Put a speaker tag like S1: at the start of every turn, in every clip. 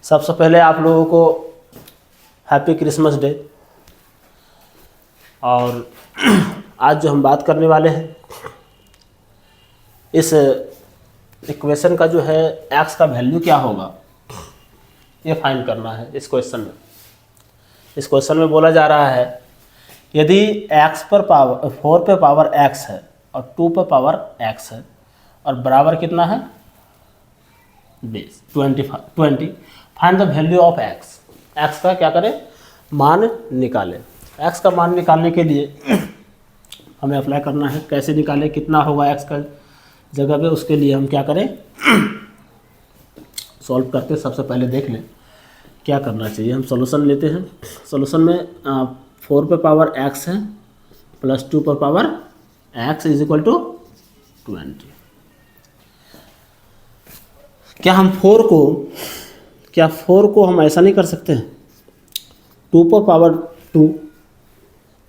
S1: सबसे पहले आप लोगों को हैप्पी क्रिसमस डे। और आज जो हम बात करने वाले हैं, इस इक्वेशन का जो है x का वैल्यू क्या होगा ये फाइंड करना है। इस क्वेश्चन में बोला जा रहा है यदि x पर पावर 4 पे पावर x है और 2 पे पावर x है और बराबर कितना है 20, find the value of x का क्या करें, मान निकालें। x का मान निकालने के लिए हमें अप्लाई करना है। कैसे निकालें, कितना होगा x का जगह पे, उसके लिए हम क्या करें, सॉल्व करते सबसे पहले देख लें क्या करना चाहिए। हम सॉल्यूशन लेते हैं। सॉल्यूशन में 4 पे पावर x है प्लस 2 पर power x is equal to 20। क्या हम 4 को हम ऐसा नहीं कर सकते हैं, 2 पर पावर 2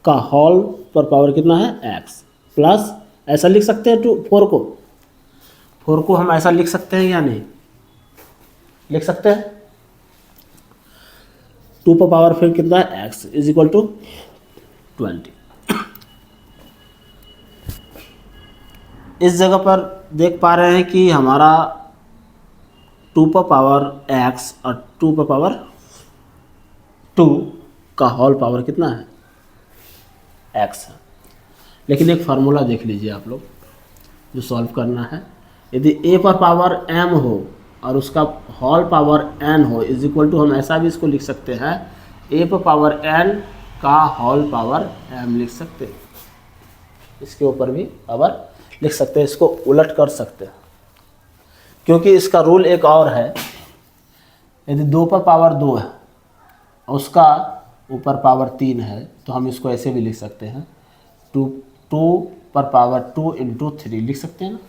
S1: का होल पर पावर कितना है x प्लस ऐसा लिख सकते हैं 4 को हम ऐसा लिख सकते हैं या नहीं लिख सकते हैं। 2 पर पावर फिर कितना है x इज इक्वल टू 20। इस जगह पर देख पा रहे हैं कि हमारा 2 पर पावर x और 2 पर पावर 2 का होल पावर कितना है x है। लेकिन एक फार्मूला देख लीजिए आप लोग जो सॉल्व करना है। यदि a पर पावर m हो और उसका होल पावर n हो इज इक्वल टू, हम ऐसा भी इसको लिख सकते हैं, a पर पावर n का होल पावर m लिख सकते हैं। इसके ऊपर भी पावर लिख सकते हैं, इसको उलट कर सकते हैं क्योंकि इसका रूल एक और है। यदि 2 पर पावर 2 है और उसका ऊपर पावर 3 है तो हम इसको ऐसे भी लिख सकते हैं, 2 पर पावर 2 इंटू 3 लिख सकते हैं ना,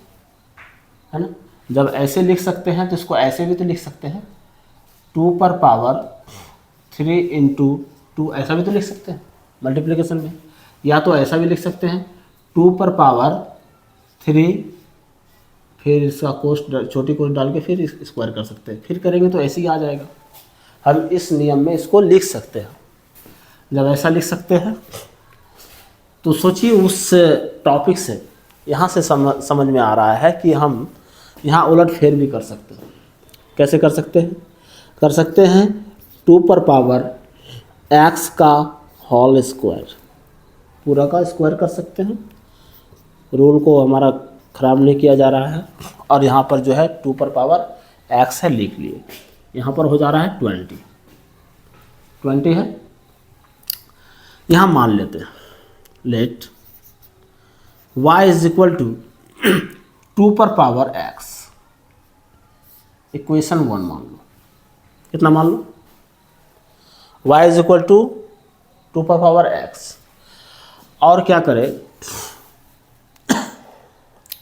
S1: है ना। जब ऐसे लिख सकते हैं तो इसको ऐसे भी तो लिख सकते हैं, 2 पर पावर 3 इंटू 2 ऐसा भी तो लिख सकते हैं मल्टीप्लिकेशन में। या तो ऐसा भी लिख सकते हैं 2 पर पावर 3 फिर इसका कोष्ट छोटी कोष्ट डाल के फिर स्क्वायर कर सकते हैं। फिर करेंगे तो ऐसे ही आ जाएगा। हम इस नियम में इसको लिख सकते हैं। जब ऐसा लिख सकते हैं तो सोचिए उस टॉपिक से यहाँ से समझ में आ रहा है कि हम यहाँ उलट फेर भी कर सकते हैं। कैसे कर सकते हैं, 2 पर पावर x का होल स्क्वायर, पूरा का स्क्वायर कर सकते हैं। रूल को हमारा ख़राब नहीं किया जा रहा है। और यहाँ पर जो है 2 पर पावर x है लिख लिए, यहाँ पर हो जा रहा है 20 है। यहाँ मान लेते हैं let y is equal to 2 पर पावर x, इक्वेशन 1 मान लो। कितना मान लो, y इज इक्वल टू 2 पर पावर x। और क्या करें,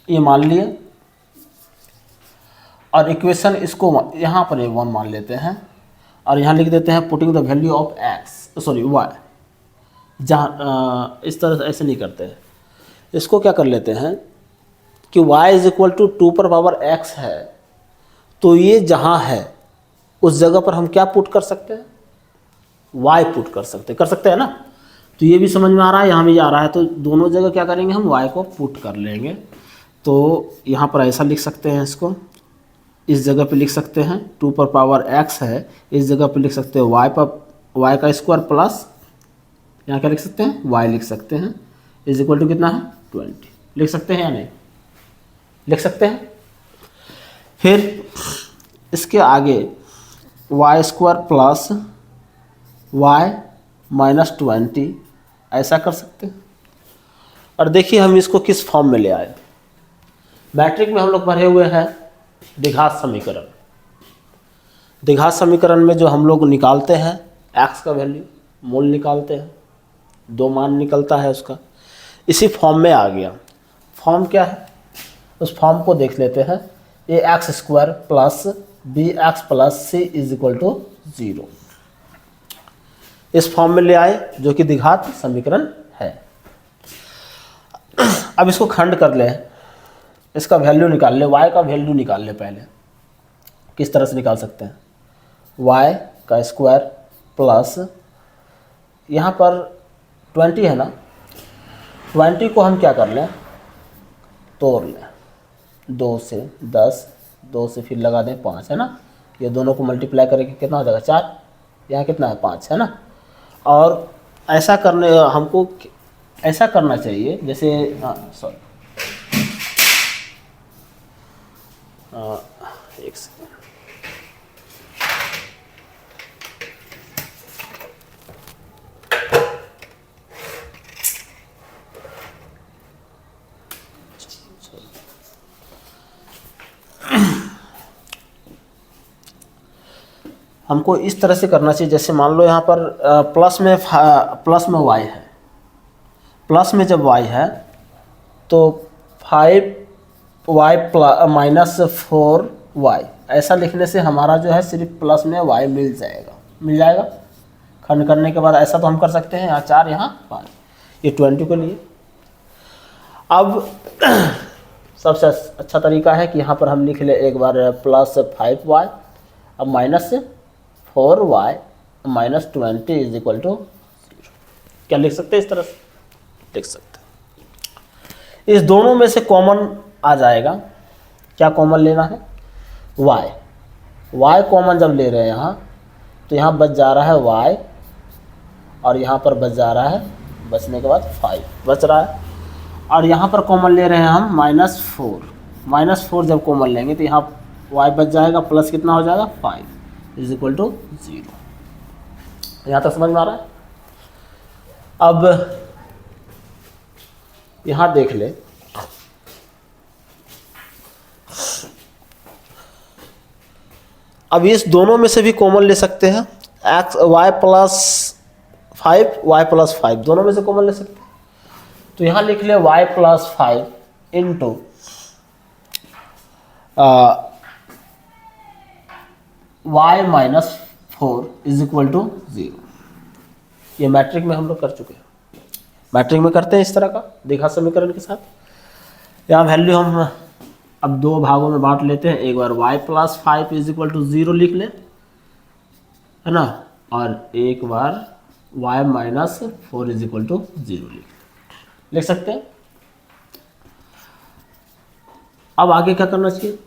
S1: ये मान लिए और इक्वेशन इसको यहाँ पर 1 मान लेते हैं और यहाँ लिख देते हैं putting the value of y। जहाँ इस तरह से ऐसे नहीं करते हैं, इसको क्या कर लेते हैं कि y इज इक्वल टू 2 पर पावर x है, तो ये जहाँ है उस जगह पर हम क्या पुट कर सकते हैं, y पुट कर सकते हैं ना। तो ये भी समझ में आ रहा है, यहाँ भी आ रहा है, तो दोनों जगह क्या करेंगे, हम y को पुट कर लेंगे। तो यहाँ पर ऐसा लिख सकते हैं, इसको इस जगह पे लिख सकते हैं 2 पर पावर x है, इस जगह पे लिख सकते हैं y का स्क्वायर प्लस यहाँ क्या लिख सकते हैं y लिख सकते हैं, इज इक्वल टू कितना है 20 लिख सकते हैं या नहीं लिख सकते हैं। फिर इसके आगे y square plus y minus 20 ऐसा कर सकते हैं। और देखिए हम इसको किस फॉर्म में ले आए। मैट्रिक में हम लोग पढ़े हुए हैं द्विघात समीकरण। द्विघात समीकरण में जो हम लोग निकालते हैं x का वैल्यू, मूल निकालते हैं, 2 मान निकलता है उसका, इसी फॉर्म में आ गया। फॉर्म क्या है, उस फॉर्म को देख लेते हैं। ax square plus bx plus c is equal to 0, इस फॉर्म में ले आए जो कि द्विघात समीकरण है। अब इसको खंड कर ले, इसका वैल्यू निकाल ले, y का वैल्यू निकाल ले। पहले किस तरह से निकाल सकते हैं, वाई का स्क्वायर प्लस यहाँ पर 20 है ना, 20 को हम क्या कर लें, तोड़ लें, 2 से 10, 2 से फिर लगा दें 5 है ना, ये दोनों को मल्टीप्लाई करके कितना हो जाएगा 4, यहाँ कितना है 5 है ना। और ऐसा करने हमको ऐसा करना चाहिए जैसे सॉरी एक सेकेंड, हमको इस तरह से करना चाहिए, जैसे मान लो यहाँ पर प्लस में y है, प्लस में जब y है तो 5y माइनस 4y, ऐसा लिखने से हमारा जो है सिर्फ प्लस में y मिल जाएगा। खंड करने के बाद ऐसा तो हम कर सकते हैं, यहाँ 4 यहाँ 5, ये 20 के लिए। अब सबसे अच्छा तरीका है कि यहाँ पर हम लिख ले एक बार प्लस 5y, अब minus 4y minus 20 is equal to 0। क्या लिख सकते हैं, इस तरह से लिख सकते हैं। इस दोनों में से कॉमन आ जाएगा, क्या कॉमन लेना है, y कॉमन जब ले रहे हैं यहाँ, तो यहाँ बच जा रहा है y और यहाँ पर बच जा रहा है, बचने के बाद 5 बच रहा है, और यहाँ पर कॉमन ले रहे हैं हम -4 जब कॉमन लेंगे तो यहाँ y बच जाएगा, प्लस कितना हो जाएगा 5 इज इक्वल टू 0। यहाँ तक समझ में आ रहा है। अब यहाँ देख ले, अब इस दोनों में से भी कॉमन ले सकते हैं, y प्लस 5 दोनों में से कॉमन ले सकते हैं। तो यहाँ लिख ले y plus 5 into y minus 4 is equal to 0। ये मैट्रिक में हम लोग कर चुके हैं, मैट्रिक में करते हैं इस तरह का देखा समीकरण के साथ। यहाँ वैल्यू हम अब 2 भागों में बांट लेते हैं, एक बार y plus 5 is equal to 0 लिख लें, है ना, और एक बार y minus 4 is equal to 0 लिख सकते हैं। अब आगे क्या करना चाहिए,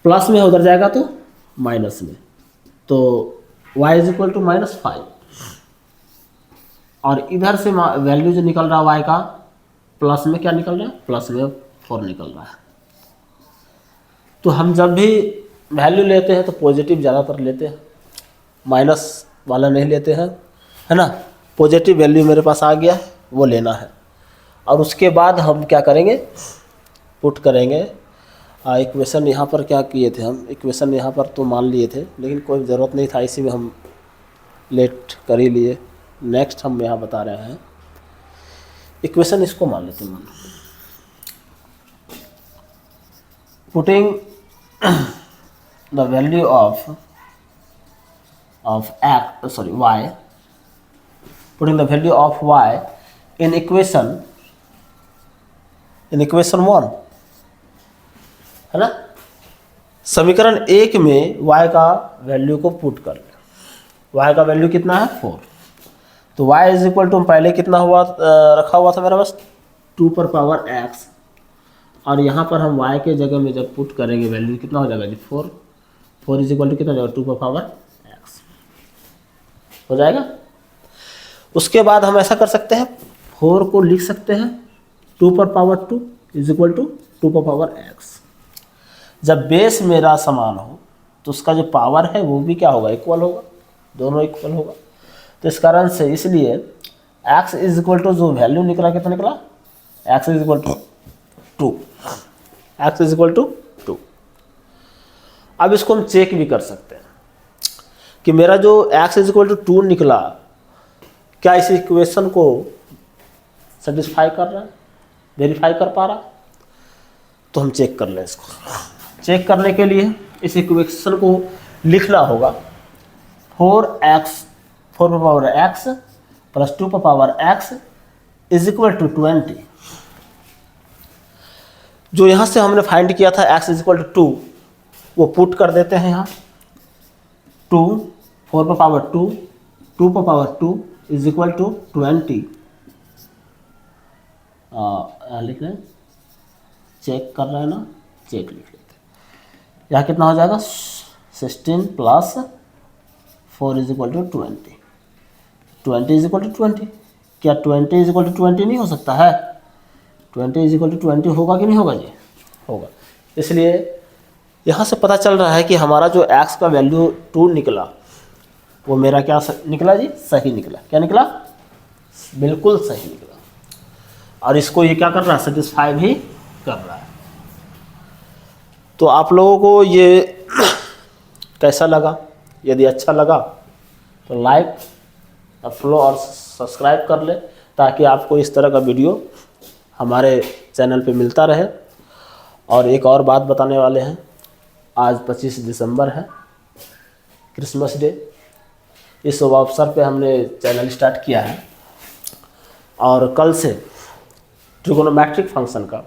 S1: प्लस में उधर जाएगा तो माइनस में, तो y इज इक्वल टू -5, और इधर से वैल्यू जो निकल रहा है y का, प्लस में क्या निकल रहा है, प्लस में 4 निकल रहा है। तो हम जब भी वैल्यू लेते हैं तो पॉजिटिव ज़्यादातर लेते हैं, माइनस वाला नहीं लेते हैं, है ना। पॉजिटिव वैल्यू मेरे पास आ गया है, वो लेना है, और उसके बाद हम क्या करेंगे, पुट करेंगे। इक्वेशन यहाँ पर क्या किए थे हम, इक्वेशन यहाँ पर तो मान लिए थे, लेकिन कोई ज़रूरत नहीं था, इसी में हम लेट कर ही लिए। नेक्स्ट हम यहाँ बता रहे हैं, इक्वेशन इसको मान लेते हैं, putting the value of y, putting the value of y in equation 1, है ना। समीकरण 1 में y का वैल्यू को पुट कर ले, y का वैल्यू कितना है 4, तो y इज इक्वल टू पहले कितना हुआ रखा हुआ था मेरा पास 2 पर पावर x, और यहाँ पर हम y के जगह में जब पुट करेंगे वैल्यू कितना हो जाएगा जी 4 इज इक्वल टू कितना हो जाएगा 2 पर पावर x हो जाएगा। उसके बाद हम ऐसा कर सकते हैं, 4 को लिख सकते हैं 2 पर पावर 2 इज इक्वल टू 2 पर पावर x। जब बेस मेरा समान हो तो उसका जो पावर है वो भी क्या होगा, इक्वल होगा, दोनों इक्वल होगा। तो इस कारण से इसलिए x इज इक्वल टू जो वैल्यू निकला कितना निकला, x is equal to 2, x is equal to 2। अब इसको हम चेक भी कर सकते हैं कि मेरा जो x इज इक्वल टू 2 निकला, क्या इस इक्वेशन को सेटिस्फाई कर रहा है, वेरीफाई कर पा रहा। तो हम चेक कर लें इसको। चेक करने के लिए इस इक्वेशन को लिखना होगा 4 पर पावर x प्लस 2 पर power x is equal to 20। जो यहाँ से हमने फाइंड किया था x इज इक्वल टू 2, वो पुट कर देते हैं यहाँ, 2 4 पर पावर 2 2 पर पावर 2 इज इक्वल टू 20। लिख रहे हैं, चेक कर रहे हैं ना, चेक लिख लेते हैं। यहाँ कितना हो जाएगा 16 plus 4 is equal to 20। 20 is equal to 20, क्या 20 इज इक्वल टू 20 नहीं हो सकता है? 20 इज इक्वल टू 20 होगा कि नहीं होगा जी? होगा। इसलिए यहाँ से पता चल रहा है कि हमारा जो x का वैल्यू 2 निकला वो मेरा क्या निकला जी? सही निकला। क्या निकला? बिल्कुल सही निकला। और इसको ये क्या कर रहा है? सेटिस्फाई भी कर रहा है। तो आप लोगों को ये कैसा लगा? यदि अच्छा लगा तो लाइक और फॉलो और सब्सक्राइब कर ले, ताकि आपको इस तरह का वीडियो हमारे चैनल पे मिलता रहे। और एक और बात बताने वाले हैं, आज 25 दिसंबर है, क्रिसमस डे। इस शुभ अवसर पे हमने चैनल स्टार्ट किया है और कल से ट्रिगोनोमेट्रिक फंक्शन का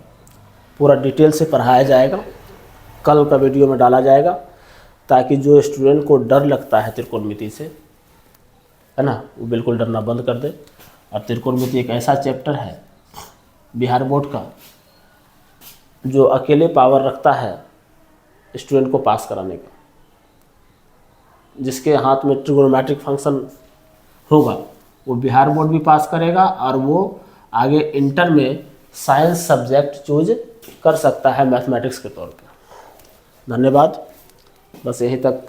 S1: पूरा डिटेल से पढ़ाया जाएगा। कल का वीडियो में डाला जाएगा, ताकि जो स्टूडेंट को डर लगता है त्रिकोणमिति से, है ना, वो बिल्कुल डरना बंद कर दे। और त्रिकोणमिति एक ऐसा चैप्टर है बिहार बोर्ड का जो अकेले पावर रखता है स्टूडेंट को पास कराने का। जिसके हाथ में ट्रिगोनोमेट्रिक फंक्शन होगा वो बिहार बोर्ड भी पास करेगा, और वो आगे इंटर में साइंस सब्जेक्ट चूज कर सकता है मैथमेटिक्स के तौर पे। धन्यवाद, बस यहीं तक